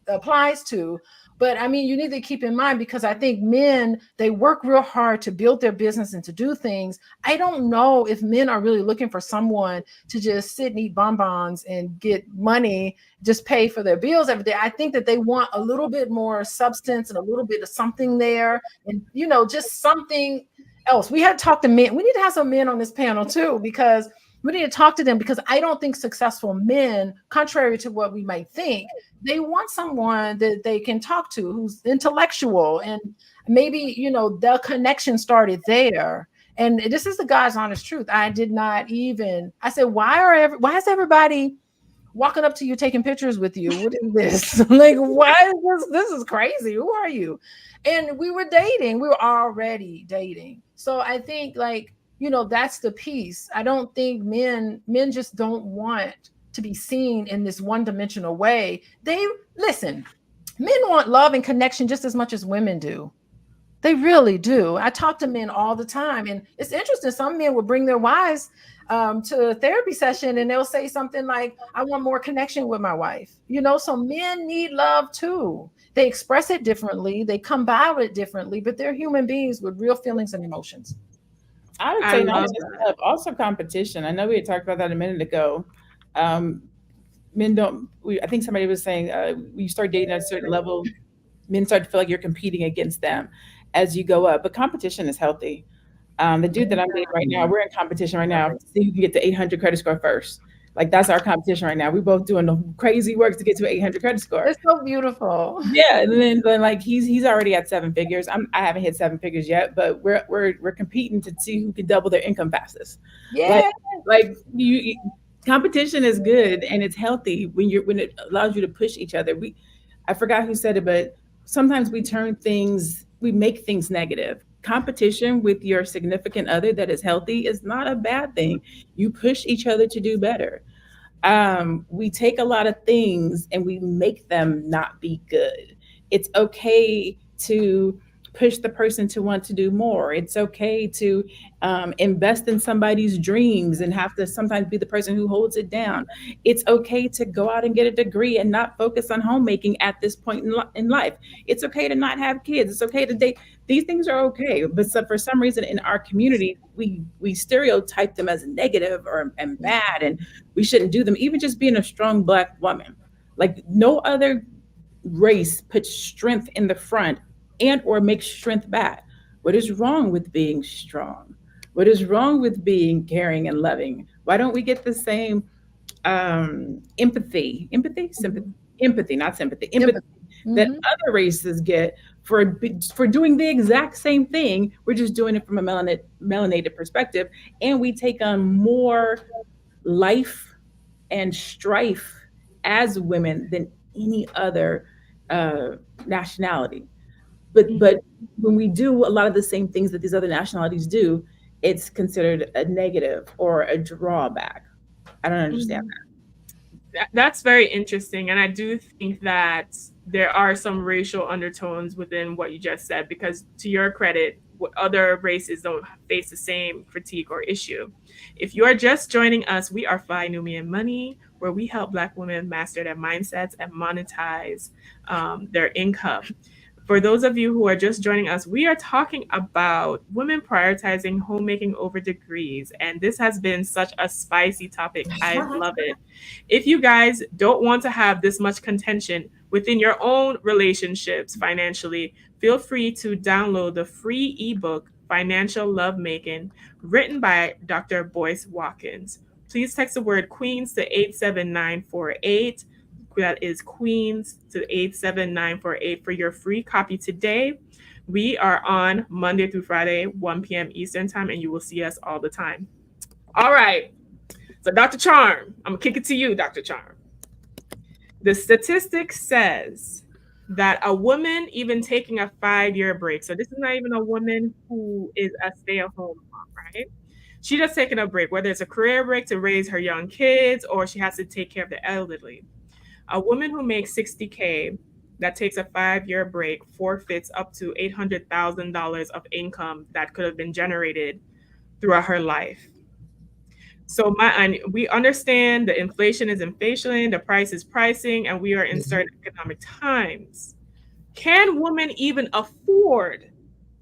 applies to, but I mean, you need to keep in mind, because I think men, they work real hard to build their business and to do things. I don't know if men are really looking for someone to just sit and eat bonbons and get money, just pay for their bills every day. I think that they want a little bit more substance and a little bit of something there, and, you know, just something else. We had to talk to men. We need to have some men on this panel too, because we need to talk to them, because I don't think successful men, contrary to what we might think, they want someone that they can talk to who's intellectual, and maybe, you know, the connection started there. And this is the God's honest truth. I did not even, I said, why is everybody walking up to you, taking pictures with you? What is this? Like, why is this is crazy. Who are you? And we were dating. We were already dating. So I think, like, you know, that's the piece. I don't think men just don't want to be seen in this one-dimensional way. They listen, men want love and connection just as much as women do. They really do. I talk to men all the time, and it's interesting. Some men will bring their wives to a therapy session, and they'll say something like, I want more connection with my wife. You know, so men need love too. They express it differently, they come by it differently, but they're human beings with real feelings and emotions. I would I say not love just that. love, also competition. I know we had talked about that a minute ago. Um, Men don't. I think somebody was saying when you start dating at a certain level, men start to feel like you're competing against them as you go up. But competition is healthy. The dude that I'm dating right now, we're in competition right now to see who can get to 800 credit score first. Like that's our competition right now. We both doing the crazy work to get to an 800 credit score. It's so beautiful. Yeah, and then like he's already at seven figures. I haven't hit seven figures yet, but we're competing to see who can double their income fastest. Like Yeah. competition is good and it's healthy when it allows you to push each other. I forgot who said it, but sometimes we make things negative. Competition with your significant other that is healthy is not a bad thing. You push each other to do better. We take a lot of things and we make them not be good. It's okay to push the person to want to do more. It's okay to invest in somebody's dreams and have to sometimes be the person who holds it down. It's okay to go out and get a degree and not focus on homemaking at this point in life. It's okay to not have kids. It's okay to date. These things are okay, but for some reason in our community, we stereotype them as negative and bad, and we shouldn't do them. Even just being a strong Black woman, like no other race puts strength in the front and or makes strength bad. What is wrong with being strong? What is wrong with being caring and loving? Why don't we get the same empathy, not sympathy, empathy that other races get for doing the exact same thing? We're just doing it from a melanated perspective, and we take on more life and strife as women than any other nationality. But when we do a lot of the same things that these other nationalities do, it's considered a negative or a drawback. I don't understand that. That's very interesting. And I do think that there are some racial undertones within what you just said, because to your credit, other races don't face the same critique or issue. If you are just joining us, we are Fly Numian Money, where we help Black women master their mindsets and monetize their income. For those of you who are just joining us, we are talking about women prioritizing homemaking over degrees. And this has been such a spicy topic. I love it. If you guys don't want to have this much contention within your own relationships financially, feel free to download the free ebook, Financial Lovemaking, written by Dr. Boyce Watkins. Please text the word Queens to 87948. That is Queens to 87948 for your free copy today. We are on Monday through Friday, 1 p.m. Eastern time, and you will see us all the time. All right. So, Dr. Charm, I'm going to kick it to you, Dr. Charm. The statistic says that a woman even taking a 5-year break, so this is not even a woman who is a stay-at-home mom, right? She just taking a break, whether it's a career break to raise her young kids or she has to take care of the elderly. A woman who makes $60K that takes a 5-year break forfeits up to $800,000 of income that could have been generated throughout her life. So and we understand the inflation is inflation, the price is pricing, and we are in certain economic times. Can women even afford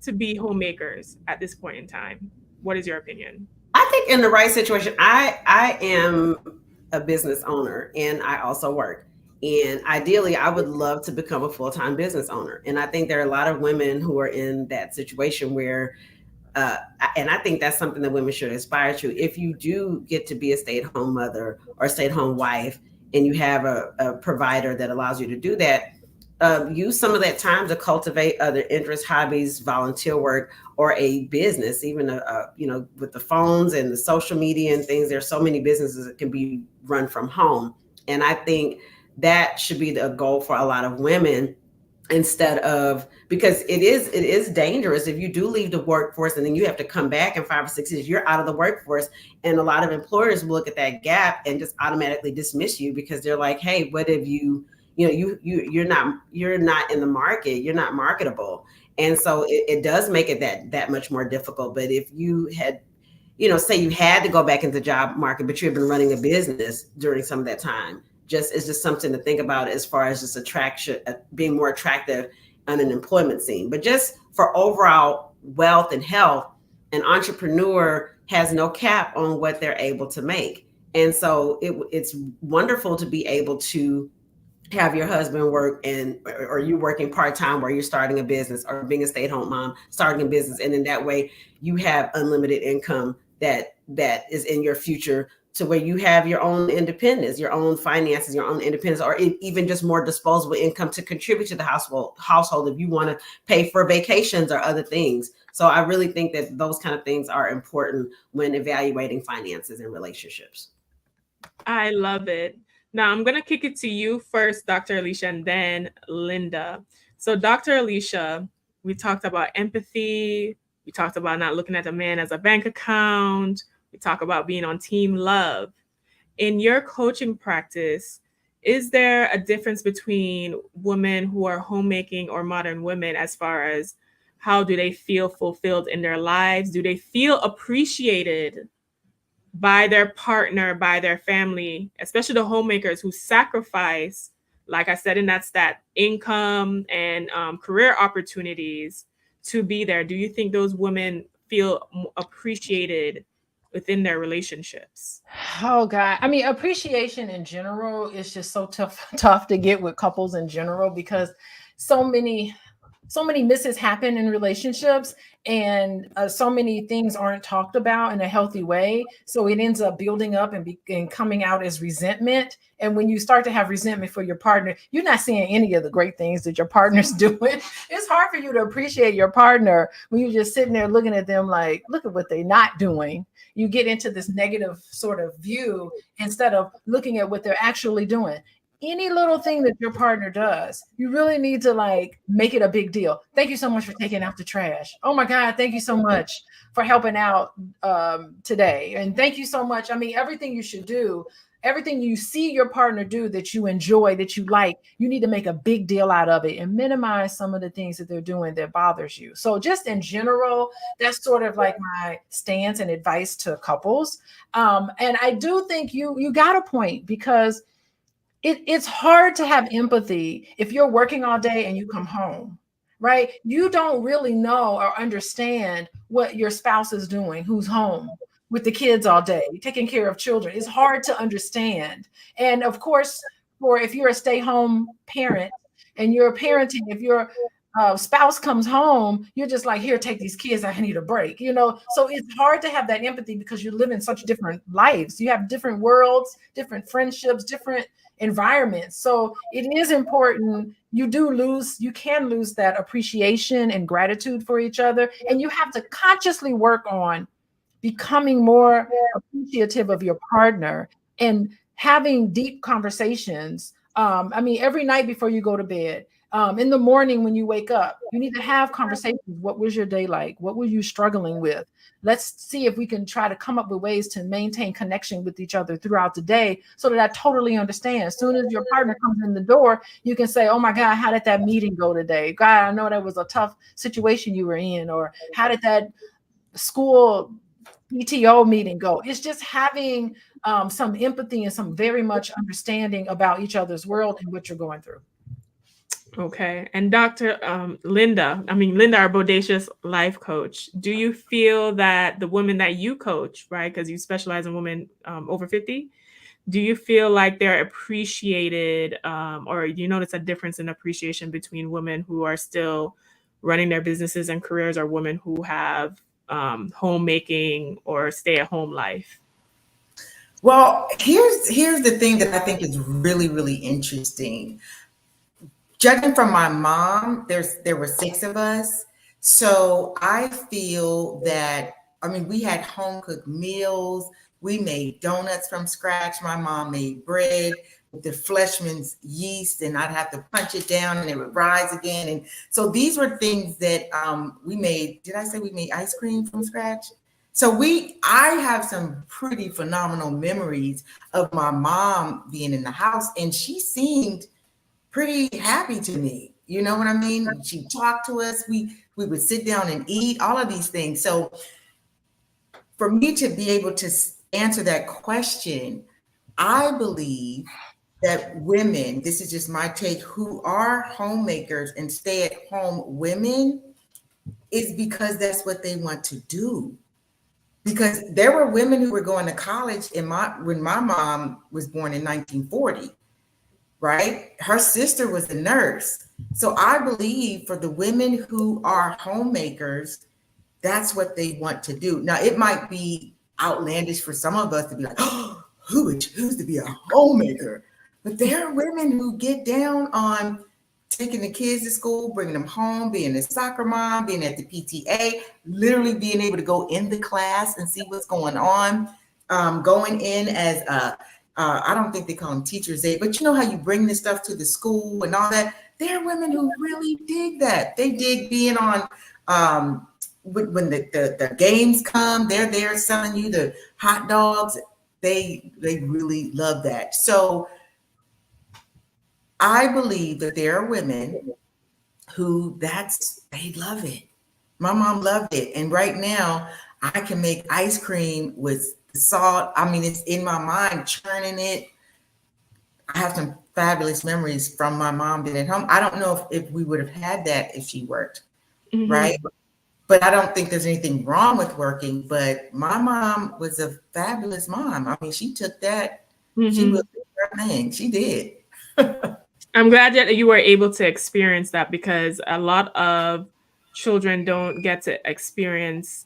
to be homemakers at this point in time? What is your opinion? I think in the right situation, I am a business owner and I also work. And ideally, I would love to become a full time business owner. And I think there are a lot of women who are in that situation where, and I think that's something that women should aspire to. If you do get to be a stay at home mother or stay at home wife, and you have a provider that allows you to do that, use some of that time to cultivate other interests, hobbies, volunteer work, or a business. Even with the phones and the social media and things, there's so many businesses that can be run from home, and I think that should be the goal for a lot of women, instead of, because it is dangerous if you do leave the workforce and then you have to come back in 5 or 6 years, you're out of the workforce, and a lot of employers will look at that gap and just automatically dismiss you because they're like, hey, what have you're not in the market, you're not marketable. And so it does make it that much more difficult. But if you had, say you had to go back into the job market, but you have been running a business during some of that time, it's just something to think about as far as just attraction, being more attractive on an employment scene. But just for overall wealth and health, an entrepreneur has no cap on what they're able to make. And so it's wonderful to be able to have your husband work, or you working part-time where you're starting a business, or being a stay-at-home mom starting a business, and in that way you have unlimited income that is in your future, to where you have your own independence, your own finances, your own independence, or even just more disposable income to contribute to the household if you want to pay for vacations or other things. So I really think that those kind of things are important when evaluating finances and relationships. I love it. Now I'm going to kick it to you first, Dr. Alicia, and then Linda. So, Dr. Alicia, we talked about empathy. We talked about not looking at a man as a bank account. We talk about being on team love. In your coaching practice, is there a difference between women who are homemaking or modern women as far as how do they feel fulfilled in their lives? Do they feel appreciated by their partner, by their family, especially the homemakers who sacrifice, like I said in that stat, income and career opportunities to be there? Do you think those women feel appreciated within their relationships? Oh God. I mean, appreciation in general is just so tough to get with couples in general, because so many misses happen in relationships, and so many things aren't talked about in a healthy way. So it ends up building up and coming out as resentment. And when you start to have resentment for your partner, you're not seeing any of the great things that your partner's doing. It's hard for you to appreciate your partner when you're just sitting there looking at them like, look at what they're not doing. You get into this negative sort of view instead of looking at what they're actually doing. Any little thing that your partner does, you really need to make it a big deal. Thank you so much for taking out the trash. Oh my God, thank you so much for helping out today. And thank you so much. I mean, everything you should do, everything you see your partner do that you enjoy, that you like, you need to make a big deal out of it and minimize some of the things that they're doing that bothers you. So just in general, that's sort of like my stance and advice to couples. And I do think you got a point, because it's hard to have empathy if you're working all day and you come home, right? You don't really know or understand what your spouse is doing, who's home with the kids all day, taking care of children. It's hard to understand. And of course, if you're a stay-home parent and you're parenting, if your spouse comes home, you're just like, here, take these kids, I need a break, So it's hard to have that empathy because you live in such different lives. You have different worlds, different friendships, different environments. So it is important. You can lose that appreciation and gratitude for each other. And you have to consciously work on becoming more appreciative of your partner and having deep conversations. I mean, every night before you go to bed, In the morning when you wake up, you need to have conversations. What was your day like? What were you struggling with? Let's see if we can try to come up with ways to maintain connection with each other throughout the day so that I totally understand. As soon as your partner comes in the door, you can say, oh my God, how did that meeting go today? God, I know that was a tough situation you were in. Or how did that school PTO meeting go? It's just having some empathy and some very much understanding about each other's world and what you're going through. Okay. And Dr. Linda, our Bodacious life coach, do you feel that the women that you coach, right, because you specialize in women over 50, do you feel like they're appreciated, or do you notice a difference in appreciation between women who are still running their businesses and careers or women who have homemaking or stay-at-home life? Well, here's the thing that I think is really, really interesting. Judging from my mom, there were 6 of us. So I feel that, we had home cooked meals. We made donuts from scratch. My mom made bread with the Fleshman's yeast, and I'd have to punch it down and it would rise again. And so these were things that we made. Did I say we made ice cream from scratch? So I have some pretty phenomenal memories of my mom being in the house, and she seemed pretty happy to me. You know what I mean? She talked to us. We would sit down and eat, all of these things. So for me to be able to answer that question, I believe that women, this is just my take, who are homemakers and stay-at-home women, is because that's what they want to do. Because there were women who were going to college when my mom was born in 1940. Right? Her sister was a nurse. So I believe for the women who are homemakers, that's what they want to do. Now, it might be outlandish for some of us to be like, oh, who would choose to be a homemaker? But there are women who get down on taking the kids to school, bringing them home, being a soccer mom, being at the PTA, literally being able to go in the class and see what's going on, going in as I don't think they call them teachers' aide, but you know how you bring this stuff to the school and all that? There are women who really dig that. They dig being on, when the games come, they're there selling you the hot dogs. They really love that. So I believe that there are women who they love it. My mom loved it. And right now I can make ice cream with salt. It's in my mind, churning it. I have some fabulous memories from my mom being at home. I don't know if we would have had that if she worked, right? But I don't think there's anything wrong with working. But my mom was a fabulous mom. She took that. She was her thing. She did. I'm glad that you were able to experience that, because a lot of children don't get to experience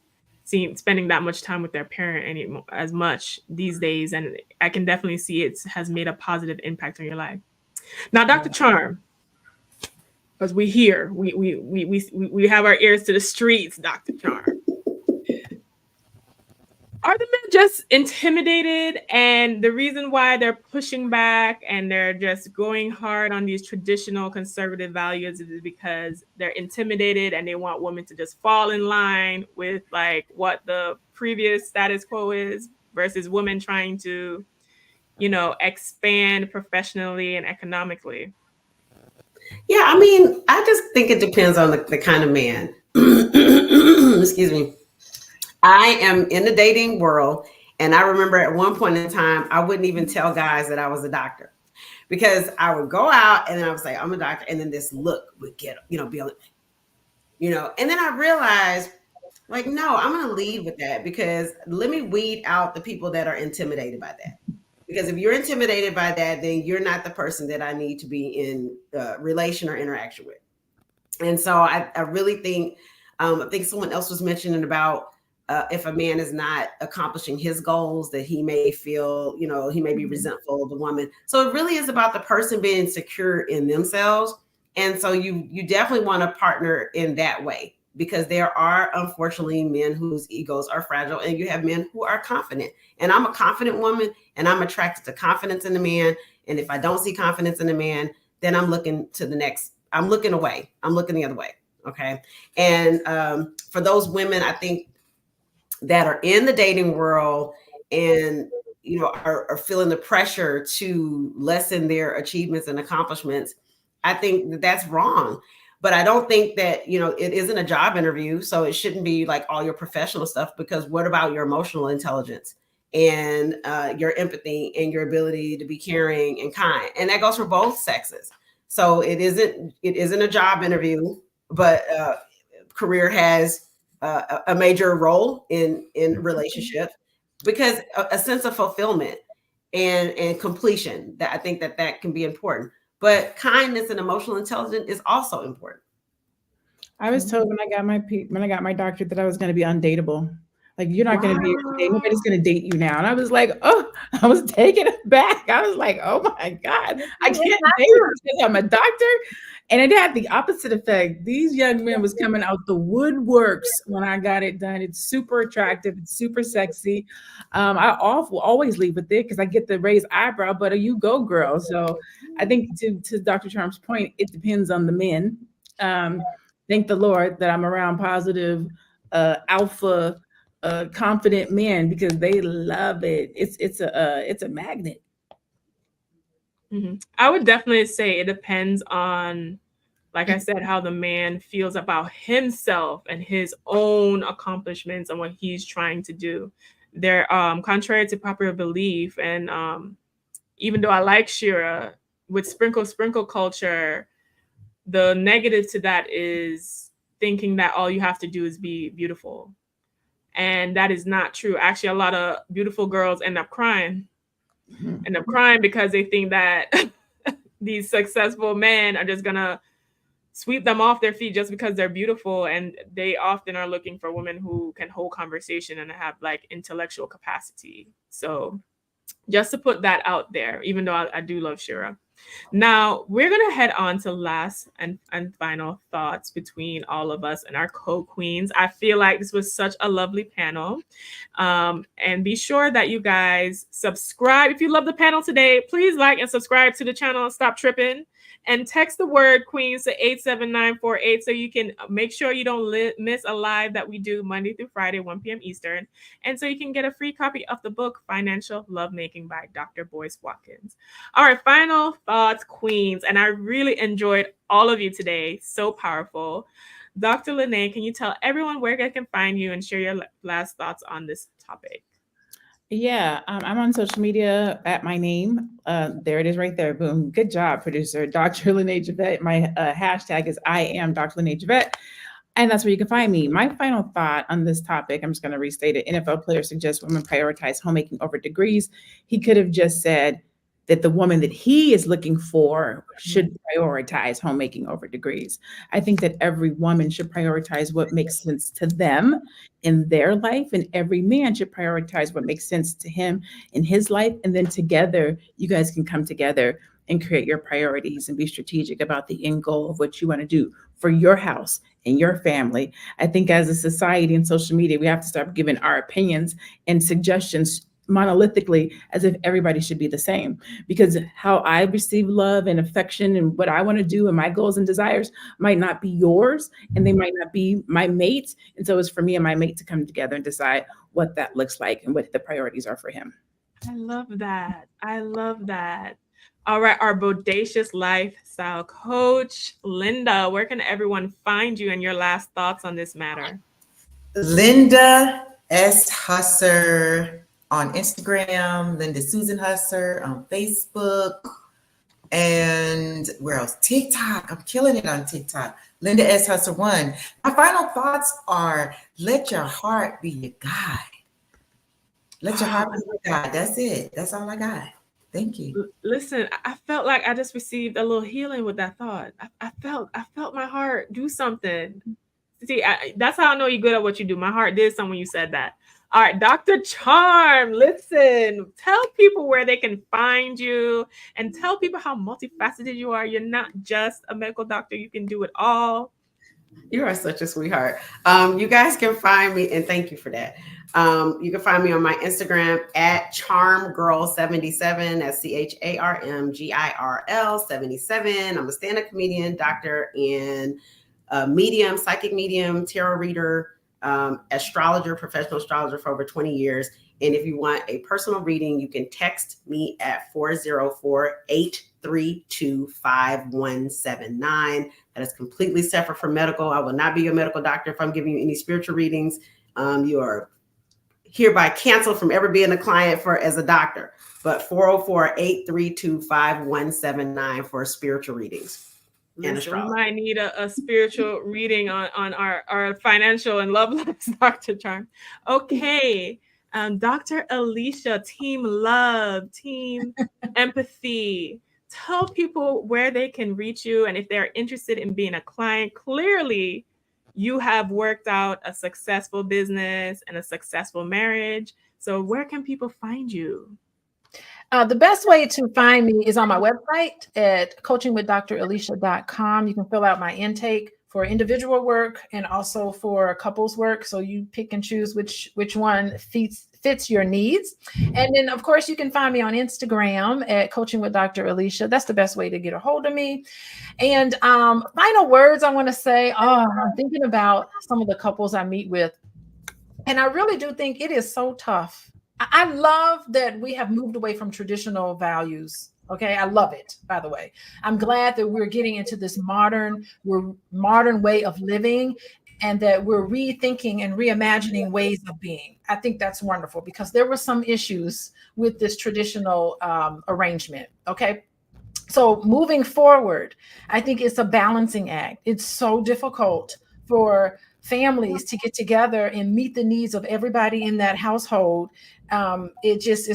spending that much time with their parent anymore as much these days, and I can definitely see it has made a positive impact on your life. Now, Dr. Charm, because we have our ears to the streets, Dr. Charm. Are the men just intimidated, and the reason why they're pushing back and they're just going hard on these traditional conservative values is because they're intimidated and they want women to just fall in line with like what the previous status quo is, versus women trying to, expand professionally and economically? Yeah, I just think it depends on the kind of man. Excuse me. I am in the dating world, and I remember at one point in time, I wouldn't even tell guys that I was a doctor, because I would go out and then I would say, I'm a doctor. And then this look would get, be on, and then I realized, like, no, I'm going to leave with that, because let me weed out the people that are intimidated by that. Because if you're intimidated by that, then you're not the person that I need to be in relation or interaction with. And so I really think, I think someone else was mentioning about, if a man is not accomplishing his goals, that he may feel, he may be resentful of the woman. So it really is about the person being secure in themselves. And so you definitely want to partner in that way, because there are, unfortunately, men whose egos are fragile, and you have men who are confident. And I'm a confident woman, and I'm attracted to confidence in the man. And if I don't see confidence in the man, then I'm looking to the next I'm looking away. I'm looking the other way. Okay. And for those women, I think that are in the dating world and are feeling the pressure to lessen their achievements and accomplishments, I think that that's wrong. But I don't think that it isn't a job interview, so it shouldn't be like all your professional stuff, because what about your emotional intelligence and your empathy and your ability to be caring and kind? And that goes for both sexes. So it isn't a job interview, but career has a major role in relationships, because a sense of fulfillment and completion, that I think that can be important. But kindness and emotional intelligence is also important. I was told when I got my doctorate that I was going to be undateable. Like, you're not going to be able to date. Nobody's going to date you now. And I was like, oh, I was taken aback. I was like, oh my God, I can't date because I'm a doctor. And it had the opposite effect. These young men was coming out the woodworks when I got it done. It's super attractive. It's super sexy. I will always leave with it because I get the raised eyebrow, but you go, girl. So I think to Dr. Charm's point, it depends on the men. Thank the Lord that I'm around positive, alpha, confident men, because they love it. It's a magnet. I would definitely say it depends on, like I said, how the man feels about himself and his own accomplishments and what he's trying to do. They're contrary to popular belief, and even though I like Shira, with sprinkle culture, the negative to that is thinking that all you have to do is be beautiful. And that is not true. Actually, a lot of beautiful girls end up crying because they think that these successful men are just gonna sweep them off their feet just because they're beautiful. And they often are looking for women who can hold conversation and have like intellectual capacity. So just to put that out there, even though I do love Shira. Now we're gonna head on to last and final thoughts between all of us and our co-queens. I feel like this was such a lovely panel. And be sure that you guys subscribe. If you love the panel today, please like and subscribe to the channel and stop tripping. And text the word Queens to 87948 so you can make sure you don't miss a live that we do Monday through Friday, 1 p.m. Eastern. And so you can get a free copy of the book, Financial Lovemaking by Dr. Boyce Watkins. All right, final thoughts, Queens. And I really enjoyed all of you today. So powerful. Dr. Lene, can you tell everyone where they can find you and share your last thoughts on this topic? Yeah, I'm on social media at my name. There it is right there. Boom. Good job, producer. Dr. Lene Javette. My hashtag is I am Dr. Lene Javette. And that's where you can find me. My final thought on this topic, I'm just going to restate it. NFL players suggest women prioritize homemaking over degrees. He could have just said that the woman that he is looking for should prioritize homemaking over degrees. I think that every woman should prioritize what makes sense to them in their life, and every man should prioritize what makes sense to him in his life. And then together, you guys can come together and create your priorities and be strategic about the end goal of what you want to do for your house and your family. I think as a society and social media, we have to start giving our opinions and suggestions monolithically as if everybody should be the same, because how I receive love and affection and what I want to do and my goals and desires might not be yours, and they might not be my mate. And so it's for me and my mate to come together and decide what that looks like and what the priorities are for him. I love that. I love that. All right, our bodacious lifestyle coach, Linda, where can everyone find you and your last thoughts on this matter? Linda S. Husser on Instagram, Linda Susan Husser on Facebook, and where else? TikTok. I'm killing it on TikTok. Linda S. Husser 1. My final thoughts are, let your heart be your guide. Let your heart be your guide. That's it. That's all I got. Thank you. Listen, I felt like I just received a little healing with that thought. I felt my heart do something. See, that's how I know you're good at what you do. My heart did something when you said that. All right, Dr. Charm, listen, tell people where they can find you and tell people how multifaceted you are. You're not just a medical doctor. You can do it all. You are such a sweetheart. You guys can find me, and thank you for that. You can find me on my Instagram at charmgirl77. That's CHARMGIRL 77. I'm a stand-up comedian, doctor, and medium, psychic medium, tarot reader, astrologer, professional astrologer for over 20 years. And if you want a personal reading, you can text me at 404-832-5179. That is completely separate from medical. I will not be your medical doctor if I'm giving you any spiritual readings. You are hereby canceled from ever being a client as a doctor. But 404-832-5179 for spiritual readings. Listen, we might need a spiritual reading on our financial and love lives, Dr. Charm. Okay. Dr. Alicia, team love, team empathy. Tell people where they can reach you and if they're interested in being a client. Clearly, you have worked out a successful business and a successful marriage. So where can people find you? The best way to find me is on my website at coachingwithdralicia.com. You can fill out my intake for individual work and also for couples work. So you pick and choose which one fits your needs. And then, of course, you can find me on Instagram at Coaching with Dr. Alicia. That's the best way to get a hold of me. And final words I want to say, I'm thinking about some of the couples I meet with. And I really do think it is so tough. I love that we have moved away from traditional values. Okay. I love it, by the way. I'm glad that we're getting into this modern way of living and that we're rethinking and reimagining ways of being. I think that's wonderful because there were some issues with this traditional arrangement. Okay. So moving forward, I think it's a balancing act. It's so difficult for families to get together and meet the needs of everybody in that household. It just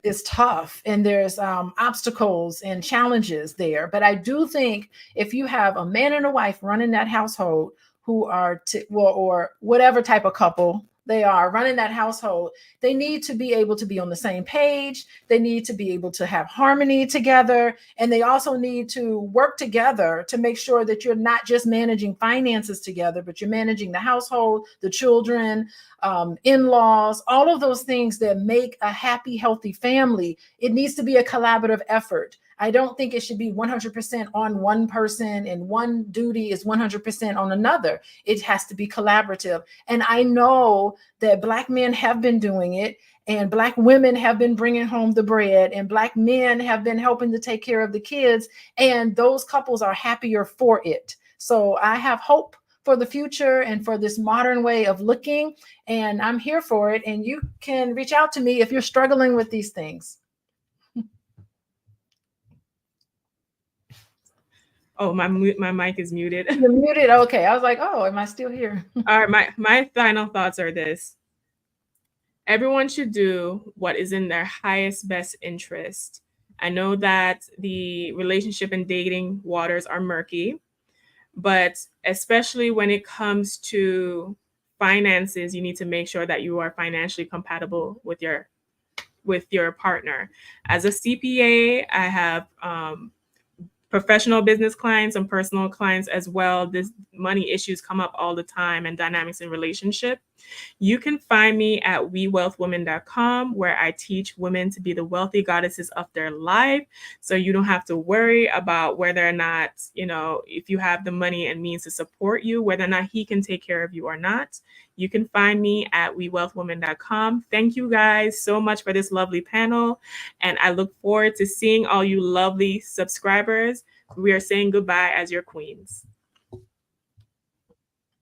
is tough, and there's obstacles and challenges there. But I do think if you have a man and a wife running that household who are or whatever type of couple they are running that household, they need to be able to be on the same page. They need to be able to have harmony together. And they also need to work together to make sure that you're not just managing finances together, but you're managing the household, the children, in-laws, all of those things that make a happy, healthy family. It needs to be a collaborative effort. I don't think it should be 100% on one person and one duty is 100% on another. It has to be collaborative. And I know that Black men have been doing it, and Black women have been bringing home the bread, and Black men have been helping to take care of the kids, and those couples are happier for it. So I have hope for the future and for this modern way of looking, and I'm here for it. And you can reach out to me if you're struggling with these things. Oh, my mic is muted. You're muted. Okay. I was like, oh, am I still here? All right. My final thoughts are this. Everyone should do what is in their highest best interest. I know that the relationship and dating waters are murky, but especially when it comes to finances, you need to make sure that you are financially compatible with your partner. As a CPA, I have professional business clients and personal clients as well. This money issues come up all the time and dynamics in relationship. You can find me at wewealthwomen.com, where I teach women to be the wealthy goddesses of their life. So you don't have to worry about whether or not, if you have the money and means to support you, whether or not he can take care of you or not. You can find me at wewealthwomen.com. Thank you guys so much for this lovely panel. And I look forward to seeing all you lovely subscribers. We are saying goodbye as your queens.